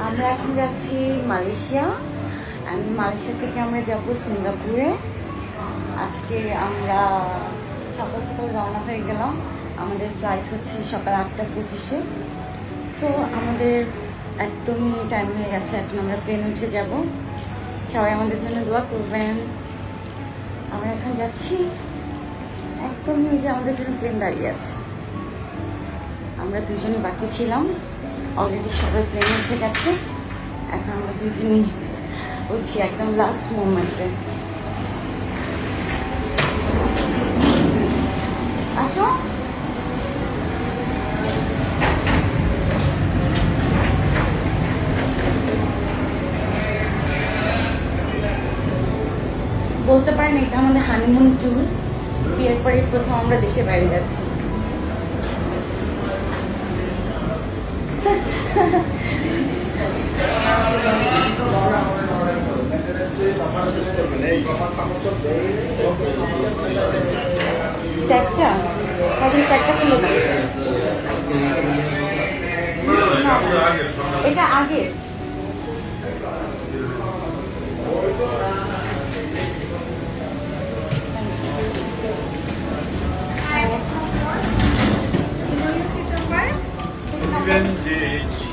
আমরা এখন যাচ্ছি মালয়েশিয়া। মালয়েশিয়া থেকে আমরা যাব সিঙ্গাপুরে। আজকে আমরা সকাল সকাল রওনা হয়ে গেলাম। আমাদের ফ্লাইট হচ্ছে সকাল 8:25-এ। সো আমাদের একদমই টাইম হয়ে গেছে, এখন আমরা প্লেনে উঠে যাব। সবাই আমাদের জন্য দোয়া করবেন। আমরা এখন যাচ্ছি, একদমই ওই যে আমাদের জন্য প্লেন দাঁড়িয়ে আছে। আমরা দুজনই বাকি ছিলাম, অলরেডি সবাই প্লেনে উঠে গেছে। এখন আমরা দুজনই উঠছি একদম লাস্ট মোমেন্টে। আসো, বলতে পারেন এটা আমাদের হানিমুন ট্যুর। বিয়ের পরে প্রথম আমরা দেশে বাইরে যাচ্ছি। ট্যাগটা সাজির ট্যাগটা খুলে দাও। না, এটা আগে। Benji.